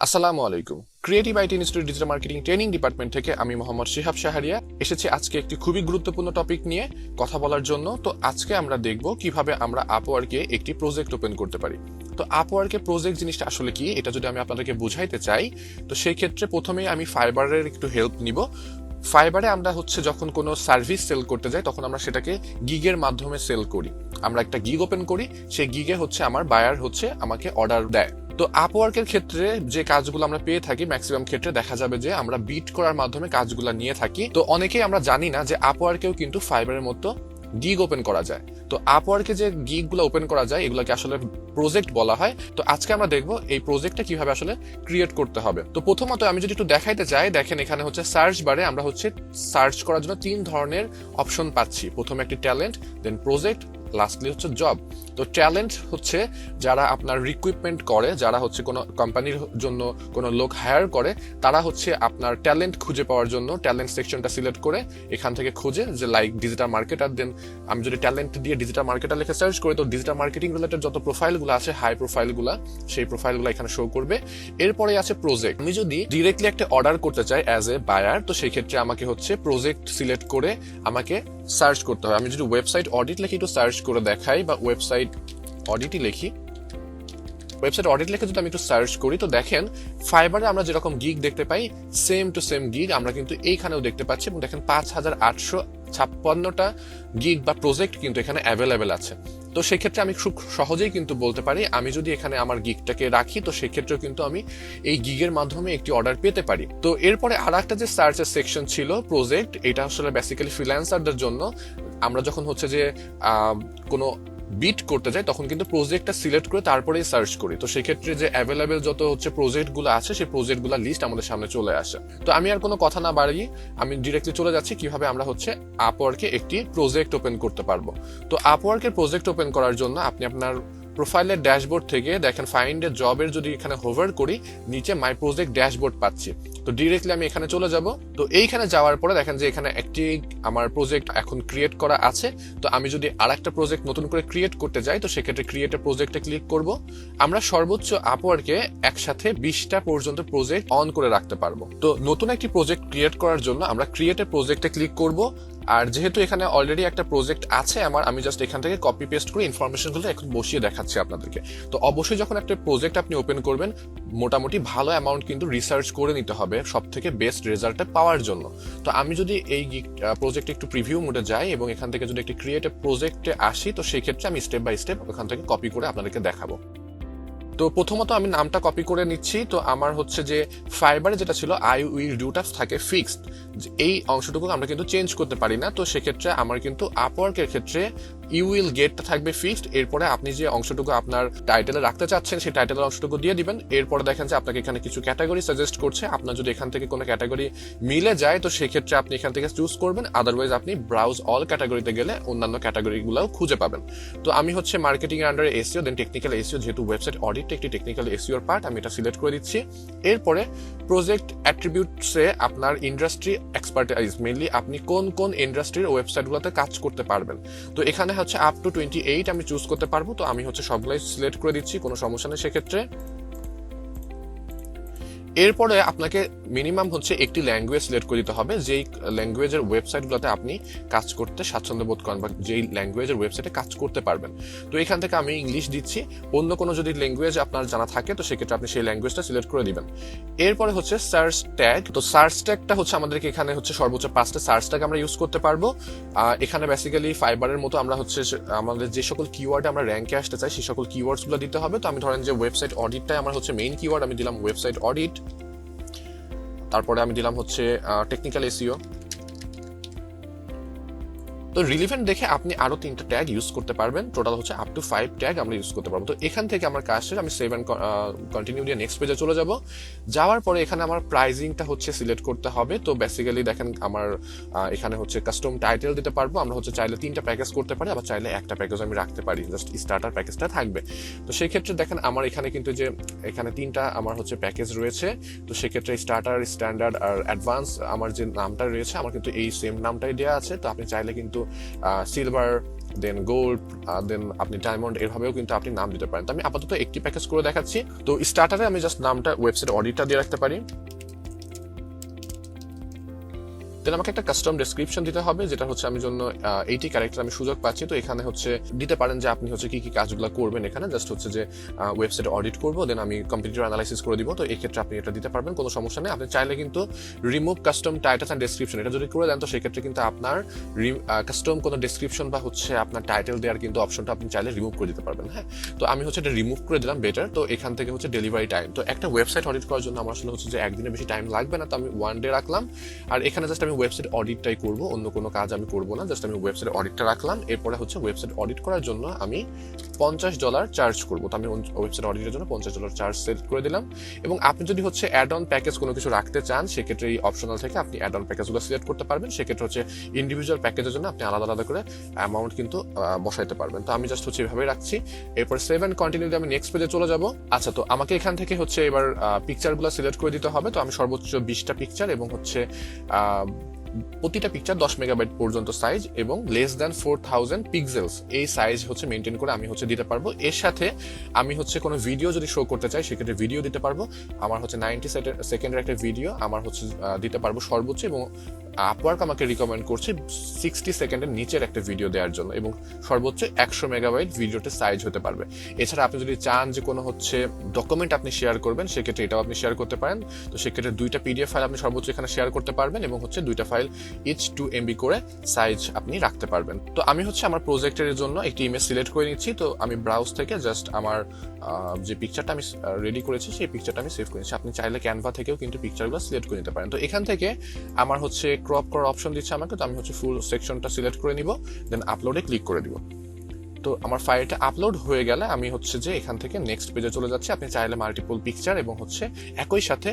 আসসালামু আলাইকুম। Creative IT institute digital marketing training department থেকে আমি মোহাম্মদ শিহাব শাহরিয়া এসেছি আজকে একটি খুবই গুরুত্বপূর্ণ টপিক নিয়ে কথা বলার জন্য। তো আজকে আমরা দেখব কিভাবে আমরা আপওয়ার্কে একটি প্রজেক্ট ওপেন করতে পারি। তো আপওয়ার্কে প্রজেক্ট জিনিসটা আসলে কি, এটা যদি আমি আপনাদেরকে বুঝাইতে চাই, তো সেই ক্ষেত্রে প্রথমেই আমি ফাইবারের একটু হেল্প নিব। ফাইবারে আমরা যখন কোনো সার্ভিস সেল করতে যাই তখন আমরা সেটাকে গিগের মাধ্যমে সেল করি। আমরা একটা গিগ ওপেন করি, সেই গিগে আমার বায়ার আমাকে অর্ডার দেয়। তো আপওয়ার্কের ক্ষেত্রে যে কাজগুলো আমরা পেয়ে থাকি ম্যাক্সিমাম ক্ষেত্রে দেখা যাবে যে আমরা বিট করার মাধ্যমে কাজগুলো নিয়ে থাকি। তো অনেকেই আমরা জানি না যে আপওয়ার্কেও কিন্তু ফাইবারের মতো গিগ ওপেন করা যায়। তো আপওয়ার্কে যে গিগ গুলো ওপেন করা যায় এগুলোকে আসলে প্রজেক্ট বলা হয়। তো আজকে আমরা দেখবো এই প্রজেক্টটা কিভাবে আসলে ক্রিয়েট করতে হবে। তো প্রথমত আমি যদি একটু দেখাইতে চাই, দেখেন এখানে সার্চ বারে আমরা সার্চ করার জন্য 3 ধরনের অপশন পাচ্ছি। প্রথমে একটি ট্যালেন্ট, দেন প্রজেক্ট, লাস্টলি জব। তো ট্যালেন্ট যারা আপনার রিক্রুটমেন্ট করে, যারা কোনো কোম্পানির জন্য কোনো লোক হায়ার করে, তারা আপনার ট্যালেন্ট খুঁজে পাওয়ার জন্য ট্যালেন্ট সেকশনটা সিলেক্ট করে এখান থেকে খুঁজে, যে লাইক ডিজিটাল মার্কেটার। দেন আমি যদি ট্যালেন্ট দিয়ে ডিজিটাল মার্কেটার লিখে সার্চ করি, তো ডিজিটাল মার্কেটিং রিলেটেড যত প্রোফাইলগুলো আছে, হাই প্রোফাইলগুলো, সেই প্রোফাইলগুলো এখানে শো করবে। এরপরে আছে প্রজেক্ট। আমি যদি ডিরেক্টলি একটা অর্ডার করতে চাই অ্যাজ এ বায়ার, তো সেই ক্ষেত্রে আমাকে প্রজেক্ট সিলেক্ট করে আমাকে সার্চ করতে হয়। আমি যদি ওয়েবসাইট অডিট লিখে একটু সার্চ করে দেখাই, বা ওয়েবসাইট অডিটই লিখি, ওয়েবসাইট অডিট লিখে যদি আমি একটু সার্চ করি, তো দেখেন ফাইবারে আমরা যেরকম গিগ দেখতে পাই সেম টু সেম গিগ আমরা কিন্তু এইখানেও দেখতে পাচ্ছি। এবং দেখেন 5856টা গিগ বা প্রজেক্ট কিন্তু এখানে অ্যাভেলেবেল আছে। তো সেক্ষেত্রে আমি খুব সহজেই কিন্তু বলতে পারি, আমি যদি এখানে আমার গিগটাকে রাখি, তো সেক্ষেত্রেও কিন্তু আমি এই গিগের মাধ্যমে একটি অর্ডার পেতে পারি। তো এরপরে আর একটা যে সার্চের সেকশন ছিল প্রজেক্ট, এটা আসলে বেসিক্যালি ফ্রিল্যান্সারদের জন্য। আমরা যখন কোনো বিট করতে যাই তখন কিন্তু প্রজেক্টটা সিলেক্ট করে তারপরেই সার্চ করি। তো সেক্ষেত্রে যে অ্যাভেলেবেল যত প্রজেক্ট গুলো আছে, সেই প্রজেক্ট গুলা লিস্ট আমাদের সামনে চলে আসে। তো আমি আর কোনো কথা না বাড়িয়ে আমি ডিরেক্টলি চলে যাচ্ছি কিভাবে আমরা আপওয়ার্কে একটি প্রজেক্ট ওপেন করতে পারবো। তো আপওয়ার্কের প্রজেক্ট ওপেন করার জন্য আপনি আপনার প্রোফাইলের ড্যাশবোর্ড থেকে দেখেন ফাইন্ড এ জবের যদি এখানে হোভার করি, নিচে মাই প্রজেক্ট ড্যাশবোর্ড পাচ্ছি। তো ডিরেক্টলি আমি এখানে চলে যাব। তো এইখানে যাওয়ার পরে দেখেন যে এখানে একটি আমার প্রজেক্ট এখন ক্রিয়েট করা আছে। তো আমি যদি আর একটা প্রজেক্ট নতুন করে ক্রিয়েট করতে যাই, তো সেক্ষেত্রে ক্রিয়েট এ প্রজেক্টে ক্লিক করব। আমরা সর্বোচ্চ আপওয়ার্কে একসাথে 20টা পর্যন্ত প্রজেক্ট অন করে রাখতে পারবো। তো নতুন একটি প্রজেক্ট ক্রিয়েট করার জন্য আমরা ক্রিয়েট এ প্রজেক্টে ক্লিক করব। আর যেহেতু এখানে অলরেডি একটা প্রজেক্ট আছে আমার, আমি জাস্ট এখান থেকে কপি পেস্ট করে ইনফরমেশনগুলো এখন বসিয়ে দেখাচ্ছি আপনাদেরকে। তো অবশ্যই যখন একটা প্রজেক্ট আপনি ওপেন করবেন, মোটামুটি ভালো অ্যামাউন্ট কিন্তু রিসার্চ করে নিতে হবে সব থেকে বেস্ট রেজাল্টটা পাওয়ার জন্য। তো আমি যদি এই প্রজেক্টে একটু প্রিভিউ মোডে যাই এবং এখান থেকে যদি একটি ক্রিয়েটিভ প্রজেক্টে আসি, তো সেই ক্ষেত্রে আমি স্টেপ বাই স্টেপ ওখান থেকে কপি করে আপনাদেরকে দেখাবো। তো প্রথমত আমি নামটা কপি করে নিচ্ছি। তো আমার যে ফাইবারে যেটা ছিল আই উইল ডুটা থাকে ফিক্সড, এই অংশটুকু আমরা কিন্তু চেঞ্জ করতে পারি না। তো সেক্ষেত্রে আমার কিন্তু আপওয়ার্কের ক্ষেত্রে ইউ উইল গেটটা থাকবে ফিক্সড। এরপরে আপনি যে অংশটুকু আপনার টাইটেলে রাখতে চাচ্ছেন সেই টাইটেলের অংশটুকু দিয়ে দিবেন। এরপরে দেখেন যে আপনাকে এখানে কিছু ক্যাটাগরি সাজেস্ট করছে। আপনার যদি এখান থেকে কোনো ক্যাটাগরি মিলে যায়, তো সেক্ষেত্রে আপনি এখান থেকে চুজ করবেন। আদারওয়াইজ আপনি ব্রাউজ অল ক্যাটাগরিতে গেলে অন্যান্য ক্যাটাগরি গুলাও খুঁজে পাবেন। তো আমি মার্কেটিং এর আন্ডারে এসইও, দেন টেকনিক্যাল এসইও, যেহেতু ওয়েবসাইট অডিট একটি টেকনিক্যাল এসইওর পার্ট, আমি এটা সিলেক্ট করে দিচ্ছি। এরপরে প্রজেক্ট অ্যাট্রিবিউটসে আপনার ইন্ডাস্ট্রি এক্সপার্টাইজ, মেইনলি আপনি কোন কোন ইন্ডাস্ট্রির ওয়েবসাইটগুলোতে কাজ করতে পারবেন। তো এখানে আপ টু 28 আমি চুজ করতে পারবো। তো আমি সবগুলাই সিলেক্ট করে দিচ্ছি, কোনো সমস্যা নেই সেক্ষেত্রে। এরপরে আপনাকে মিনিমাম একটি ল্যাঙ্গুয়েজ সিলেক্ট করে দিতে হবে, যেই ল্যাঙ্গুয়েজের ওয়েবসাইটগুলোতে আপনি কাজ করতে স্বাচ্ছন্দ্য বোধ করেন বা যেই ল্যাঙ্গুয়েজের ওয়েবসাইটে কাজ করতে পারবেন। তো এখান থেকে আমি ইংলিশ দিচ্ছি। অন্য কোনো যদি ল্যাঙ্গুয়েজ আপনার জানা থাকে, তো সেক্ষেত্রে আপনি সেই ল্যাঙ্গুয়েজটা সিলেক্ট করে দিবেন। এরপরে সার্চ ট্যাগ। তো সার্চ ট্যাগটা আমাদেরকে এখানে সর্বোচ্চ 5টা সার্চ ট্যাগ আমরা ইউজ করতে পারবো। এখানে বেসিক্যালি ফাইবারের মতো আমরা আমাদের যে সকল কিওয়ার্ড আমরা র্যাঙ্কে আসতে চাই সেই সকল কিওয়ার্ডস গুলো দিতে হবে। তো আমি ধরেন যে ওয়েবসাইট অডিটটাই আমার মেইন কিওয়ার্ড, আমি দিলাম ওয়েবসাইট অডিট। তারপরে আমি দিলাম টেকনিক্যাল এসইও। তো রিলিভেন্ট দেখে আপনি আরো 3টা ট্যাগ ইউজ করতে পারবেন। টোটাল আপ টু 5 ট্যাগ আমরা ইউজ করতে পারবো। তো এখান থেকে আমার কাজ শেষ। আমি সেভ এন্ড কন্টিনিউ দিয়ে নেক্সট পেজে চলে যাব। যাওয়ার পরে এখানে আমার প্রাইজিংটা সিলেক্ট করতে হবে। তো বেসিক্যালি দেখেন আমার এখানে কাস্টম টাইটেল দিতে পারবো। আমরা চাইলে 3টা প্যাকেজ করতে পারি, আবার চাইলে একটা প্যাকেজ আমি রাখতে পারি, জাস্ট স্টার্টার প্যাকেজটা থাকবে। তো সেই ক্ষেত্রে দেখেন আমার এখানে কিন্তু যে এখানে 3টা আমার প্যাকেজ রয়েছে। তো সেক্ষেত্রে স্টার্টার, স্ট্যান্ডার্ড আর অ্যাডভান্স আমার যে নামটা রয়েছে আমার কিন্তু এই সেম নামটাই দেওয়া আছে। তো আপনি চাইলে কিন্তু সিলভার, দেন গোল্ড, দেন আপনি ডায়মন্ড, এভাবেও কিন্তু আপনি নাম দিতে পারেন। তো আমি আপাতত একটি প্যাকেজ করে দেখাচ্ছি। তো স্টার্টারে আমি জাস্ট নামটা ওয়েবসাইট অডিটটা দিয়ে রাখতে পারি। দেন আমাকে একটা কাস্টম ডেসক্রিপশন দিতে হবে, যেটা হচ্ছে আমি জন্য 80 ক্যারেক্টার আমি সুযোগ পাচ্ছি। তো এখানে হচ্ছে দিতে পারেন যে আপনি হচ্ছে কি কি কাজগুলো করবেন। এখানে জাস্ট হচ্ছে যে ওয়েবসাইট অডিট করবো, দেন আমি কম্পিটিটর অ্যানালাইসিস করে দিব। তো এই ক্ষেত্রে আপনি এটা দিতে পারবেন, কোনো সমস্যা নেই। আপনি চাইলে কিন্তু remove custom titles and description এটা যদি করে দেন, তো সেক্ষেত্রে কিন্তু আপনার কাস্টম কোনো ডেসক্রিপশন বা হচ্ছে আপনার টাইটেল দেওয়ার কিন্তু অপশনটা আপনি চাইলে রিমুভ করে দিতে পারবেন। হ্যাঁ, তো আমি হচ্ছে এটা রিমুভ করে দিলাম, বেটার। তো এখান থেকে হচ্ছে ডেলিভারি টাইম, তো একটা ওয়েবসাইট অডিট করার জন্য আমার আসলে হচ্ছে যে একদিনের বেশি টাইম লাগবে না, তো আমি 1 ডে রাখলাম। আর এখানে জাস্ট আমি ওয়েবসাইট অডিটটাই করবো, অন্য কোনো কাজ আমি করবো না, জাস্ট আমি ওয়েবসাইট অডিটটা রাখলাম। এরপরে হচ্ছে ওয়েবসাইট অডিট করার জন্য আমি $50 চার্জ করবো। তো আমি ওয়েবসাইট অডিটের জন্য $50 চার্জ সেট করে দিলাম। এবং আপনি যদি হচ্ছে অ্যাড অন প্যাকেজ কোনো কিছু রাখতে চান, সেক্ষেত্রে এই অপশনাল থেকে আপনি অ্যাড অন প্যাকেজগুলো সিলেক্ট করতে পারবেন। সেক্ষেত্রে হচ্ছে ইন্ডিভিজুয়াল প্যাকেজের জন্য আপনি আলাদা আলাদা করে অ্যামাউন্ট কিন্তু বসাইতে পারবেন। তো আমি জাস্ট হচ্ছে এভাবে রাখছি। এরপর সেভ অ্যান্ড কন্টিনিউ দিয়ে আমি নেক্সট পেজে চলে যাব। আচ্ছা, তো আমাকে এখান থেকে হচ্ছে এবার পিকচারগুলো সিলেক্ট করে দিতে হবে। তো আমি সর্বোচ্চ 20টা পিকচার এবং হচ্ছে প্রতিটা পিকচার 10 মেগাবাইট পর্যন্ত সাইজ এবং লেস দ্যান 4000 পিক্সেলস এই সাইজ হচ্ছে মেনটেন করে আমি হচ্ছে দিতে পারবো। এর সাথে আমি হচ্ছে কোনো ভিডিও যদি শো করতে চাই, সেক্ষেত্রে ভিডিও দিতে পারবো। আমার হচ্ছে 90 সেকেন্ডের একটা ভিডিও আমার হচ্ছে দিতে পারবো সর্বোচ্চ, এবং আপওয়ার্ক আমাকে রিকমেন্ড করছে 60 সেকেন্ডের নিচের একটা ভিডিও দেওয়ার জন্য, এবং সর্বোচ্চ 100 মেগাবাইট ভিডিওতে সাইজ হতে পারবে। এছাড়া আপনি যদি চান যে কোনো হচ্ছে ডকুমেন্ট আপনি শেয়ার করবেন, সেক্ষেত্রে এটাও আপনি শেয়ার করতে পারেন। তো সেক্ষেত্রে 2টা পিডিএফ ফাইল আপনি সর্বোচ্চ এখানে শেয়ার করতে পারবেন, এবং হচ্ছে 2টা ফাইল ইচ 2 MB করে সাইজ আপনি রাখতে পারবেন। তো আমি হচ্ছে আমার প্রজেক্টের জন্য একটি ইমেজ সিলেক্ট করে নিচ্ছি। তো আমি ব্রাউজ থেকে জাস্ট আমার যে পিকচারটা আমি রেডি করেছি, সেই পিকচারটা আমি সেভ করে নিচ্ছি। আপনি চাইলে ক্যানভা থেকেও কিন্তু পিকচারগুলো সিলেক্ট করে নিতে পারেন। তো এখান থেকে আমার হচ্ছে ক্রপ করার অপশন দিচ্ছে আমাকে, তো আমি হচ্ছে ফুল সেকশনটা সিলেক্ট করে নিব, দেন আপলোডে ক্লিক করে দিব। তো আমার ফাইলটা আপলোড হয়ে গেলে আমি হচ্ছে যে এখান থেকে নেক্সট পেজে চলে যাচ্ছি। আপনি চাইলে মাল্টিপল পিকচার এবং হচ্ছে একই সাথে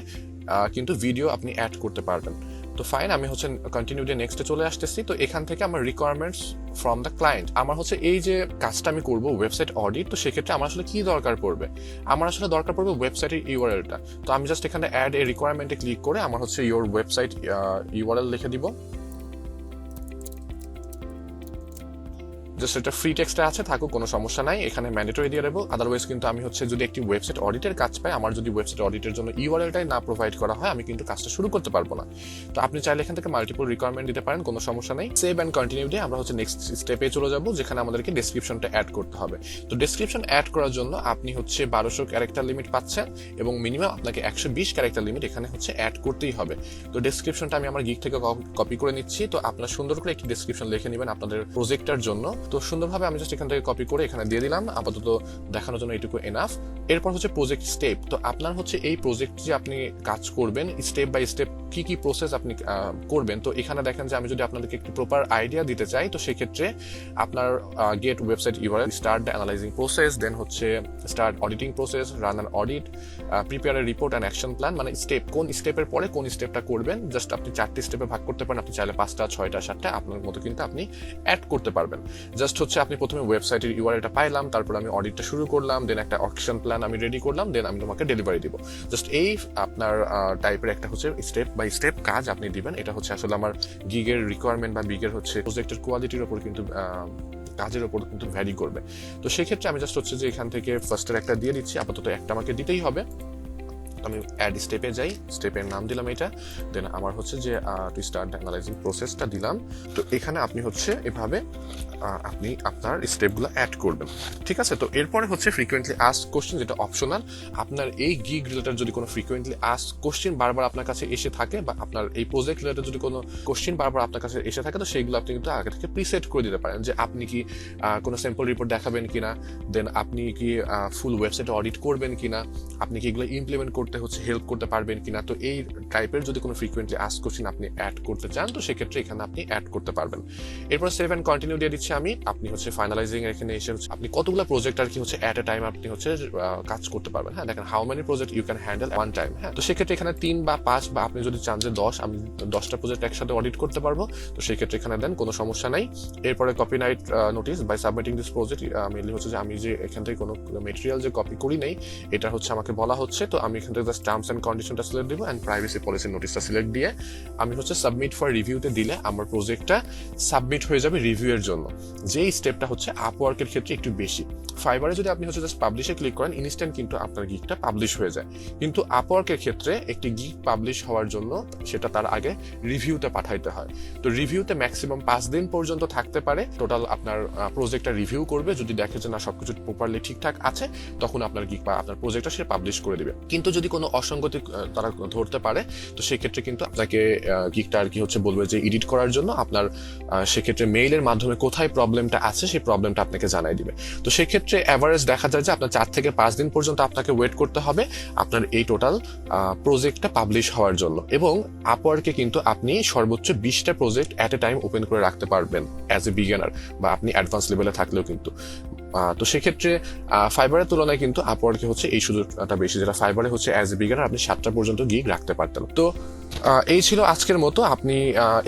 কিন্তু ভিডিও আপনি অ্যাড করতে পারবেন। তো ফাইন, আমি হচ্ছে কন্টিনিউ দিয়ে নেক্সটে চলে আসতেছি। তো এখান থেকে আমার রিকোয়ারমেন্টস ফ্রম দ্য ক্লায়েন্ট, আমার হচ্ছে এই যে কাজটা আমি করবো ওয়েবসাইট অডিট, তো সেক্ষেত্রে আমার আসলে কি দরকার পড়বে? আমার আসলে দরকার পড়বে ওয়েবসাইটের ইউআরএলটা। তো আমি জাস্ট এখানে অ্যাড এ রিকোয়ারমেন্টে ক্লিক করে আমার হচ্ছে ইওর ওয়েবসাইট ইউআরএল লিখে দিব। জাস্ট এটা ফ্রি টেক্সটে আছে, থাকুক, কোনো সমস্যা নাই। এখানে ম্যান্ডেটরি দিয়ে দেবো, আদারওয়াইজ কিন্তু আমি হচ্ছে যদি একটি ওয়েবসাইট অডিটের কাজ পাই, আমার যদি ওয়েবসাইট অডিটের জন্য ইউআরএলটাই না প্রোভাইড করা হয়, আমি কিন্তু কাজটা শুরু করতে পারবো না। তো আপনি চাইলে এখান থেকে মাল্টিপল রিকোয়ারমেন্ট দিতে পারেন, কোনো সমস্যা নেই। সেভ অ্যান্ড কন্টিনিউ দিয়ে আমরা হচ্ছে নেক্সট স্টেপে চলে যাব, যেখানে আমাদেরকে ডেসক্রিপশনটা অ্যাড করতে হবে। তো ডেসক্রিপশন অ্যাড করার জন্য আপনি হচ্ছে 1200 ক্যারেক্টার লিমিট পাচ্ছেন, এবং মিনিমাম আপনাকে 120 ক্যারেক্টার লিমিট এখানে হচ্ছে অ্যাড করতেই হবে। তো ডেসক্রিপশনটা আমি আমার গিগ থেকে কপি করে নিচ্ছি। তো আপনারা সুন্দর করে একটি ডেসক্রিপশন লিখে নেবেন আপনাদের প্রজেক্টের জন্য। তো সুন্দরভাবে আমি এখান থেকে কপি করে এখানে দিয়ে দিলাম, আপাতত দেখানোর জন্য এটুকু এনাফ। এরপর হচ্ছে প্রজেক্ট স্টেপ। তো আপনার হচ্ছে এই প্রজেক্ট যে আপনি কাজ করবেন, স্টেপ বাই স্টেপ কি কি প্রসেস আপনি করবেন। তো এখানে দেখেন যে আমি যদি আপনাদেরকে একটি প্রপার আইডিয়া দিতে চাই, তো সেক্ষেত্রে আপনার get website URL, start the analysing process, then হচ্ছে start auditing process, run an audit, prepare a report and action plan, মানে স্টেপ, কোন স্টেপের পরে কোন স্টেপটা করবেন। জাস্ট আপনি 4টি স্টেপে ভাগ করতে পারেন, আপনি চাইলে 5টা 6টা 7টা আপনার মতো কিন্তু আপনি অ্যাড করতে পারবেন। জাস্ট হচ্ছে আপনি প্রথমে ওয়েবসাইটের ইউআরএলটা পাইলাম, তারপর আমি অডিটটা শুরু করলাম, দেন একটা অ্যাকশন প্ল্যান আমি রেডি করলাম, দেন আমি তোমাকে ডেলিভারি দিব। জাস্ট এই আপনার টাইপের একটা হচ্ছে স্টেপ বাই স্টেপ কাজ আপনি দিবেন। এটা হচ্ছে আসলে আমার গিগের রিকোয়ারমেন্ট বা গিগের হচ্ছে প্রজেক্টের কোয়ালিটির উপর কিন্তু কাজের উপর কিন্তু ভ্যারি করবে। তো সেক্ষেত্রে আমি জাস্ট হচ্ছে যে এখান থেকে ফার্স্টের একটা দিয়ে দিচ্ছি, আপাতত একটা আমাকে দিতেই হবে। আমি অ্যাড স্টেপে যাই, স্টেপের নাম দিলাম এটা, দেন আমার হচ্ছে যে টু স্টার্ট অ্যানালাইজিং প্রসেসটা দিলাম। তো এখানে আপনি হচ্ছে এভাবে আপনি আপনার স্টেপগুলো অ্যাড করবেন, ঠিক আছে। তো এরপরে হচ্ছে ফ্রিকোয়েন্টলি আস্ক কোশ্চেন, যেটা অপশনাল। আপনার এই গিগ রিলেটেড যদি কোনো ফ্রিকোয়েন্টলি আস্ক কোশ্চেন বারবার আপনার কাছে এসে থাকে, বা আপনার এই প্রজেক্ট রিলেটেড যদি কোনো কোশ্চেন বারবার আপনার কাছে এসে থাকে, তো সেইগুলো আপনি কিন্তু আগে থেকে প্রিসেট করে দিতে পারেন, যে আপনি কি কোনো স্যাম্পল রিপোর্ট দেখাবেন কিনা, দেন আপনি কি ফুল ওয়েবসাইটে অডিট করবেন কিনা, আপনি কি এগুলো ইমপ্লিমেন্ট করতে হচ্ছে হেল্প করতে পারবেন কিনা। তো এই টাইপের যদি কোনো ফ্রিকোয়েন্টলি আস্ক কোশ্চেন আপনি অ্যাড করতে চান, তো সেক্ষেত্রে এখানে আপনি অ্যাড করতে পারবেন। এরপর সেভ অ্যান্ড কন্টিনিউ দিয়ে দিচ্ছি আমি। আপনি হচ্ছে ফাইনালাইজিং এখানে এসে আপনি কতগুলো প্রজেক্ট আর কি হচ্ছে অ্যাট এ টাইম আপনি হচ্ছে কাজ করতে পারবেন। হ্যাঁ, দেখেন how many project you can handle one time. হ্যাঁ, তো সেক্ষেত্রে এখানে 3 বা 5, বা আপনি যদি চান যে 10, আমি 10টা প্রজেক্ট একসাথে অডিট করতে পারবো, তো সেক্ষেত্রে এখানে দেন, কোনো সমস্যা নাই। এরপরে copyright notice by submitting this project, mainly হচ্ছে যে আমি যে এখান থেকে কোনো মেটেরিয়াল যে কপি করি নাই, এটা হচ্ছে আমাকে বলা হচ্ছে। তো আমি এখান থেকে জাস্ট টার্মস অ্যান্ড কন্ডিশনটা সিলেক্ট দিব অ্যান্ড প্রাইভেসি পলিসি নোটিশটা সিলেক্ট দিয়ে আমি হচ্ছে সাবমিট ফর রিভিউতে দিলে আমার প্রজেক্টটা সাবমিট হয়ে যাবে রিভিউয়ের জন্য। যেই স্টেপটা হচ্ছে আপওয়ার্কের ক্ষেত্রে একটু বেশি। ফাইবারে যদি আপনি হচ্ছে জাস্ট পাবলিশে ক্লিক করেন ইনস্ট্যান্ট কিন্তু আপনার গিগটা পাবলিশ হয়ে যায়, কিন্তু আপওয়ার্কের ক্ষেত্রে একটি গিগ পাবলিশ হওয়ার জন্য সেটা তার আগে রিভিউতে পাঠাইতে হয়। তো রিভিউতে ম্যাক্সিমাম 5 দিন পর্যন্ত থাকতে পারে। টোটাল আপনার প্রজেক্টটা রিভিউ করবে, যদি দেখে যে না সবকিছু প্রপারলি ঠিকঠাক আছে তখন আপনার গিগ বা আপনার প্রজেক্টটা সে পাবলিশ করে দিবে। কিন্তু যদি কোনো অসঙ্গতি তারা ধরতে পারে তো সেক্ষেত্রে কিন্তু আপনাকে গিগটা আর কি হচ্ছে বলবে যে এডিট করার জন্য আপনার সেক্ষেত্রে মেইলের মাধ্যমে কোথায় প্রবলেমটা আছে সেই প্রবলেমটা আপনাকে জানাই দিবে। তো সেক্ষেত্রে অ্যাভারেজ দেখা যায় যে আপনার 4 থেকে 5 দিন পর্যন্ত আপনাকে ওয়েট করতে হবে আপনার এই টোটাল প্রজেক্টটা পাবলিশ হওয়ার জন্য। এবং আপওয়ার্কে কিন্তু আপনি সর্বোচ্চ 20টা project at a time open করে রাখতে পারবেন অ্যাজ এ বিগিনার, বা আপনি অ্যাডভান্স লেভেলে থাকলেও কিন্তু। তো সেক্ষেত্রে ফাইবারের তুলনায় কিন্তু আপওয়ার্কে হচ্ছে এই সুযোগটা বেশি, যেটা ফাইবারে হচ্ছে অ্যাজ এ বিগিনার আপনি 7টা পর্যন্ত গিগ রাখতে পারতেন। তো এই ছিল আজকের মতো। আপনি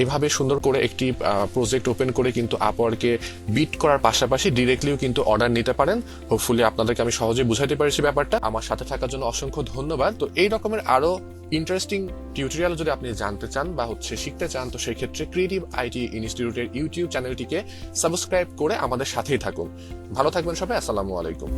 এভাবে সুন্দর করে একটি প্রজেক্ট ওপেন করে কিন্তু আপওয়ার্কে বিট করার পাশাপাশি ডিরেক্টলিও কিন্তু অর্ডার নিতে পারেন। হোপফুলি আপনাদেরকে আমি সহজে বুঝাইতে পেরেছি ব্যাপারটা। আমার সাথে থাকার জন্য অসংখ্য ধন্যবাদ। তো এই রকমের আরো ইন্টারেস্টিং টিউটোরিয়াল যদি আপনি জানতে চান বা হচ্ছে শিখতে চান তো সেই ক্ষেত্রে ক্রিয়েটিভ আইটি ইনস্টিটিউটের ইউটিউব চ্যানেলটিকে সাবস্ক্রাইব করে আমাদের সাথেই থাকুন। ভালো থাকবেন সবাই, আসসালামু আলাইকুম।